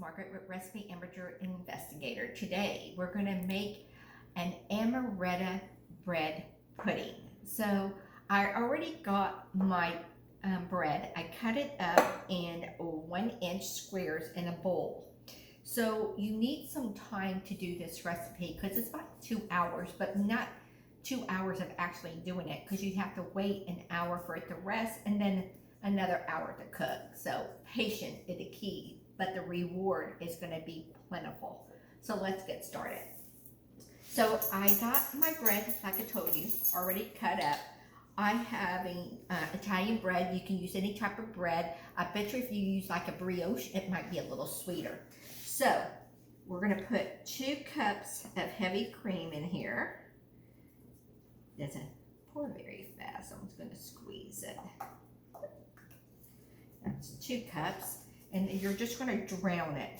Margaret with Recipe Amateur Investigator. Today we're going to make an amaretto bread pudding. So I already got my bread. I cut it up in 1-inch squares in a bowl. So you need some time to do this recipe because it's about 2 hours, but not 2 hours of actually doing it because you have to wait an hour for it to rest and then another hour to cook. So patience is the key, but the reward is going to be plentiful. So let's get started. So I got my bread, like I told you, already cut up. I have Italian bread. You can use any type of bread. I bet you if you use like a brioche, it might be a little sweeter. So we're going to put 2 cups of heavy cream in here. Doesn't pour very fast. I'm just going to squeeze it. That's 2 cups, and you're just going to drown it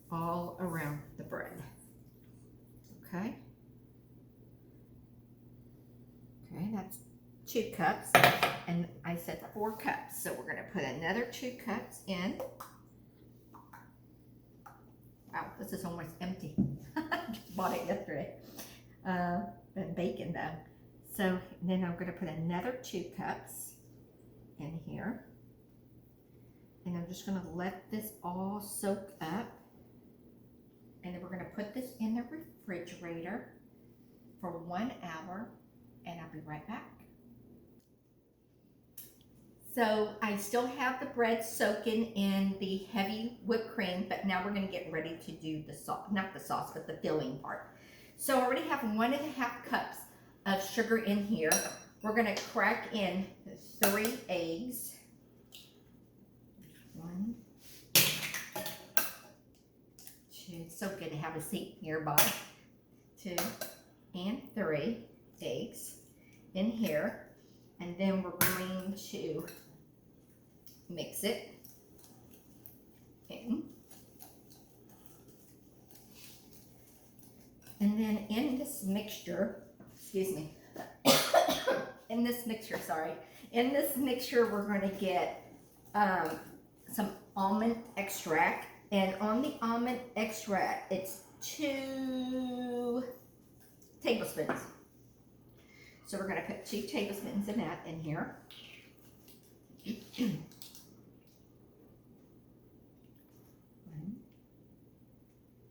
all around the bread. Okay. Okay, that's 2 cups, and I said 4 cups, so we're going to put another 2 cups in. Wow, this is almost empty. I just bought it yesterday. Been baking though. So then I'm going to put another 2 cups in here. And I'm just going to let this all soak up. And then we're going to put this in the refrigerator for 1 hour. And I'll be right back. So I still have the bread soaking in the heavy whipped cream, but now we're going to get ready to do the sauce, not the sauce, but the filling part. So I already have 1.5 cups of sugar in here. We're going to crack in 3 eggs. 1, 2. It's so good to have a seat nearby. 2 and 3 eggs in here. And then we're going to mix it in. And then in this mixture, excuse me, in this mixture, we're going to get some almond extract. And on the almond extract, it's 2 tablespoons. So we're going to put 2 tablespoons of that in here. 1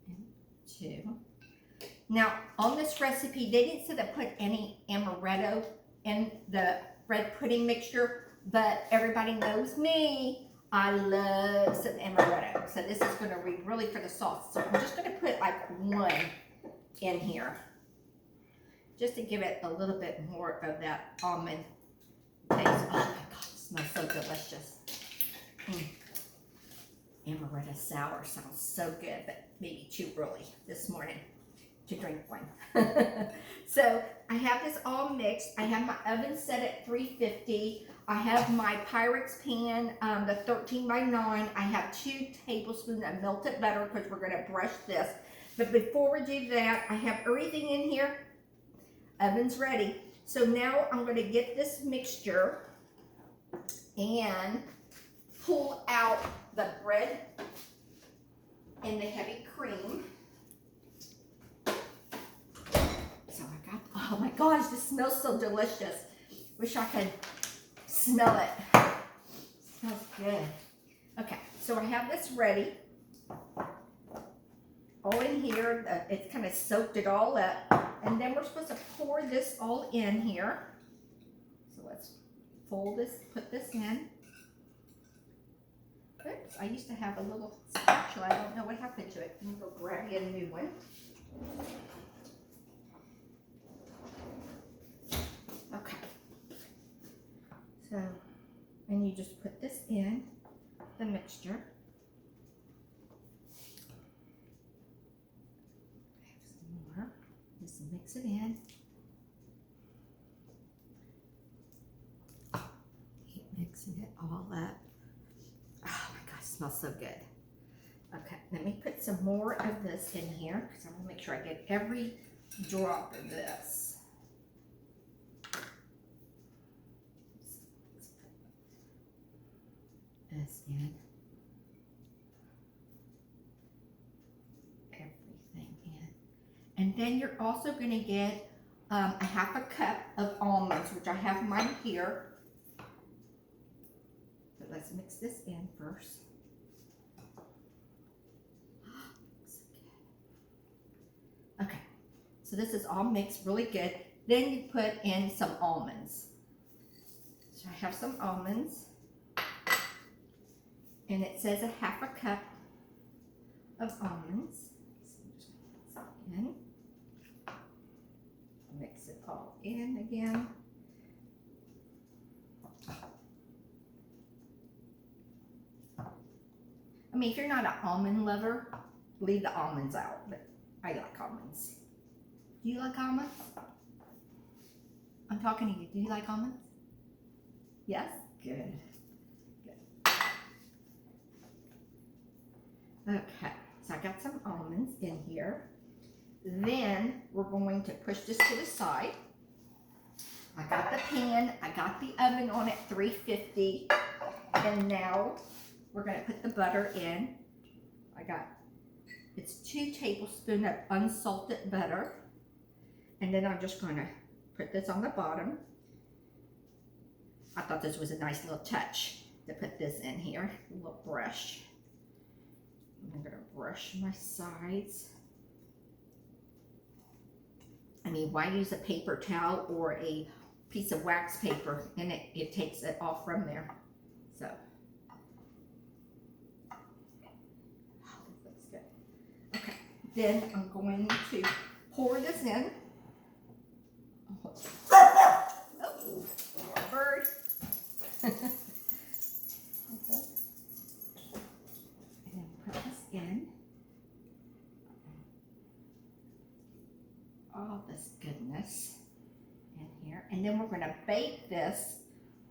and 2. Now, on this recipe, they didn't say to put any amaretto in the bread pudding mixture, but everybody knows me. I love some amaretto. So this is going to be really for the sauce. So I'm just going to put like 1 in here, just to give it a little bit more of that almond taste. Oh my God, it smells so delicious. Amaretto sour sounds so good, but maybe too early this morning to drink one. So I have this all mixed. I have my oven set at 350. I have my Pyrex pan, the 13 by 9. I have 2 tablespoons of melted butter because we're going to brush this. But before we do that, I have everything in here. Oven's ready. So now I'm going to get this mixture and pull out the bread and the heavy cream. So I got, oh my gosh, this smells so delicious. Wish I could smell it. Smells good. Okay, so I have this ready. All in here, it's kind of soaked it all up. And then we're supposed to pour this all in here. So let's fold this, put this in. Oops, I used to have a little spatula. I don't know what happened to it. I'm going to go grab you a new one. Okay. So, and you just put this in the mixture. Just mix it in. Keep mixing it all up. Oh my gosh, it smells so good. Okay, let me put some more of this in here because I want to make sure I get every drop of this. This in. then you're also going to get a half a cup of almonds, which I have mine here. But let's mix this in first. Okay, so this is all mixed really good. Then you put in some almonds. So I have some almonds, and it says a half a cup of almonds. So I'm just going to put some in. Mix it all in again. I mean, if you're not an almond lover, leave the almonds out, but I like almonds. Do you like almonds? I'm talking to you. Do you like almonds? Yes? Good. Good. Okay, so I got some almonds in here. Then we're going to push this to the side. I got the pan, I got the oven on at 350, and now we're going to put the butter in. It's 2 tablespoons of unsalted butter, and then I'm just going to put this on the bottom. I thought this was a nice little touch to put this in here, a little brush. I'm going to brush my sides. I mean, why use a paper towel or a piece of wax paper, and it takes it off from there. So, oh, this looks good. Okay, then I'm going to pour this in. Oh, bird. Okay. And then put this in. All this goodness in here, and then we're going to bake this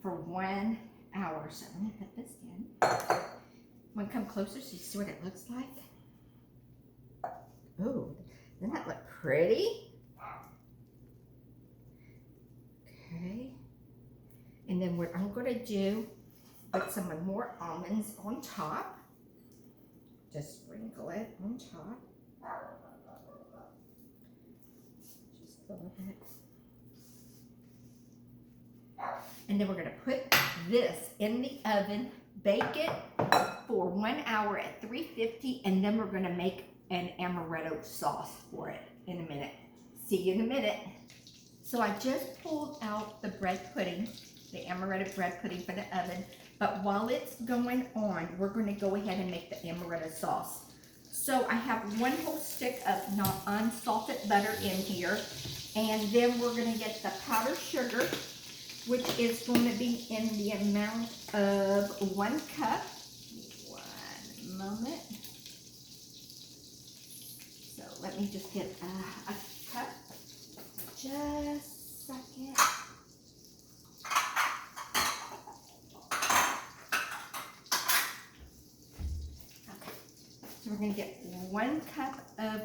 for 1 hour. So let me put this in. Want to come closer so you see what it looks like? Oh, doesn't that look pretty? Okay, and then what I'm going to do, put some more almonds on top. Just sprinkle it on top. A little bit. And then we're going to put this in the oven, bake it for 1 hour at 350, and then we're going to make an amaretto sauce for it in a minute. See you in a minute. So I just pulled out the bread pudding, the amaretto bread pudding for the oven, but while it's going on, we're going to go ahead and make the amaretto sauce. So I have 1 whole stick of not unsalted butter in here, and then we're going to get the powdered sugar, which is going to be in the amount of 1 cup. 1 moment. So let me just get a cup. Just a second. So we're going to get 1 cup of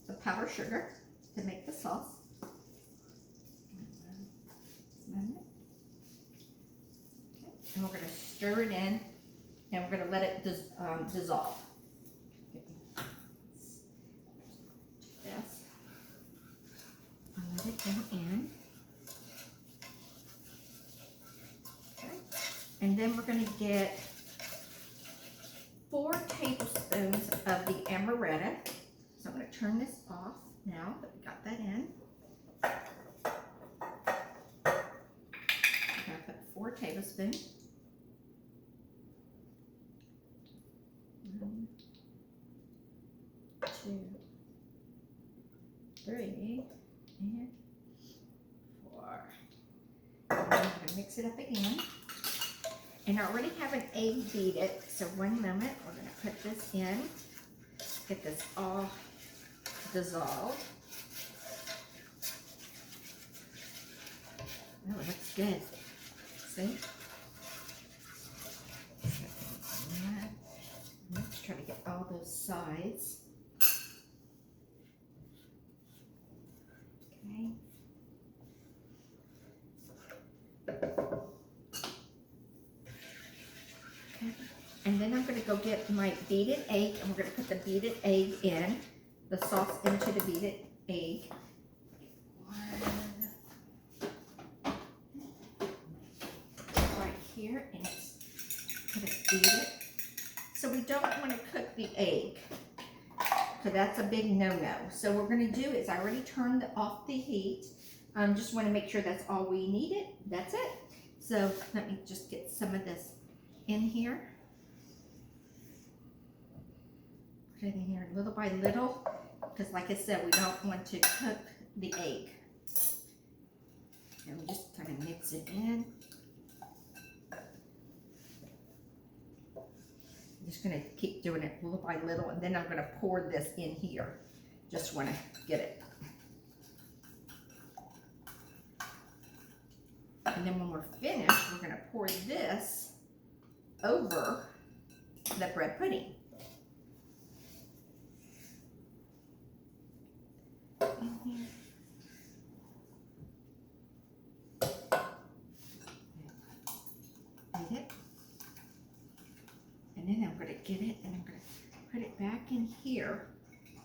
the powdered sugar to make the sauce. Okay. And we're going to stir it in, and we're going to let it dissolve. Yes. I'll let it go in. Okay. And then we're going to get 4 tablespoons of the amaretto. So I'm going to turn this off now that we got that in. I'm going to put 4 tablespoons. 1, 2, 3, and 4. And then I'm going to mix it up again. And I already have an egg beaten, so 1 moment, we're going to put this in, get this all dissolved. Oh, it looks good. See? Let's try to get all those sides. Okay. And then I'm going to go get my beaten egg, and we're going to put the beaten egg in the sauce into the beaten egg. Right here, and put it, beat it. So we don't want to cook the egg. So that's a big no-no. So what we're going to do is I already turned off the heat. Just want to make sure that's all we needed. That's it. So let me just get some of this in here. Put it in here little by little, because like I said, we don't want to cook the egg. And we just kind of mix it in. I'm just going to keep doing it little by little, and then I'm going to pour this in here. Just want to get it. And then when we're finished, we're going to pour this over the bread pudding. In here. Get it. And then I'm going to get it and I'm going to put it back in here,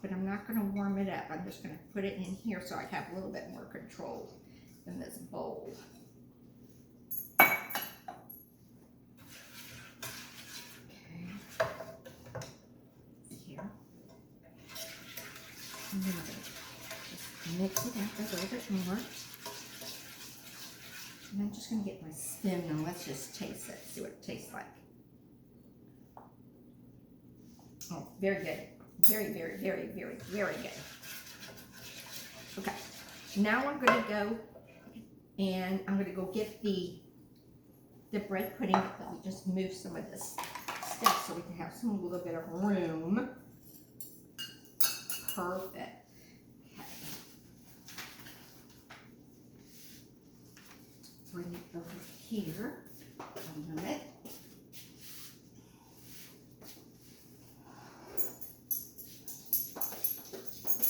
but I'm not going to warm it up. I'm just going to put it in here so I have a little bit more control in this bowl. Okay. Here. And then I'm going to just mix it up a little bit more. And I'm just going to get my spoon and let's just taste it, see what it tastes like. Oh, very good. Very, very, very, very, very good. Okay, now I'm going to go and I'm going to go get the bread pudding. Let me just move some of this stuff so we can have some little bit of room. Perfect. Okay. Bring it over here. A minute.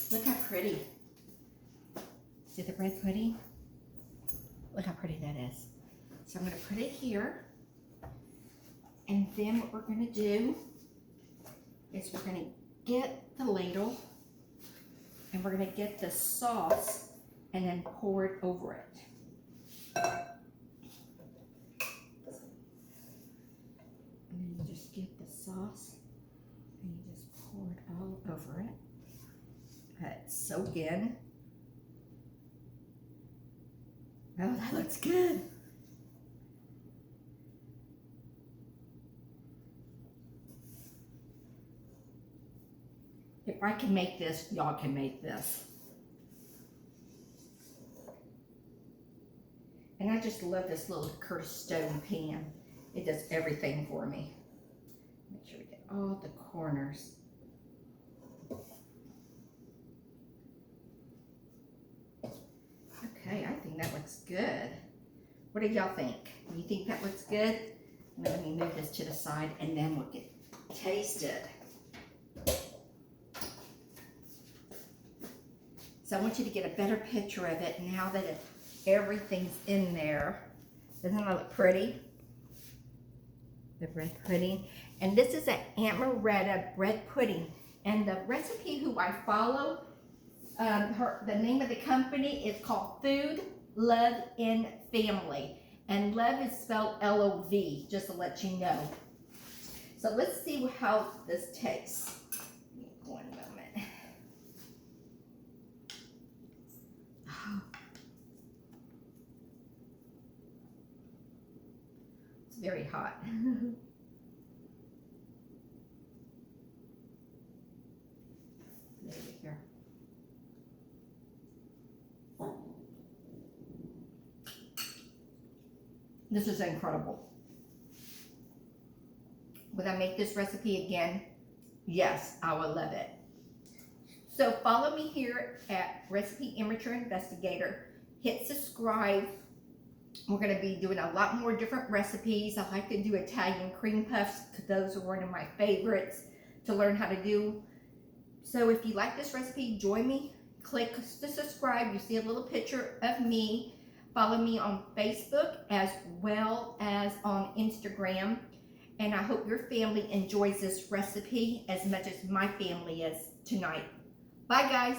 Look how pretty. See the bread pudding? Look how pretty that is. So I'm going to put it here. And then what we're going to do is we're going to get the ladle and we're going to get the sauce and then pour it over it. And then you just get the sauce and you just pour it all over it. Let it soak in. Oh, that looks good. If I can make this, y'all can make this. And I just love this little Curtis stone pan. It does everything for me. Make sure we get all the corners. Okay, I think that looks good. What do y'all think? Do you think that looks good? Let me move this to the side and then we'll get taste it. So I want you to get a better picture of it now that everything's in there. Doesn't that look pretty? The bread pudding. And this is an Amaretto bread pudding. And the recipe who I follow, the name of the company is called Food, Love, and Family. And love is spelled L-O-V, just to let you know. So let's see how this tastes. One moment. Oh. It's very hot. Here. This is incredible. Would I make this recipe again? Yes, I would love it. So follow me here at Recipe Amateur Investigator. Hit subscribe. We're going to be doing a lot more different recipes. I like to do Italian cream puffs because those are one of my favorites to learn how to do. So if you like this recipe, join me. Click to subscribe. You see a little picture of me. Follow me on Facebook as well as on Instagram. And I hope your family enjoys this recipe as much as my family is tonight. Bye, guys.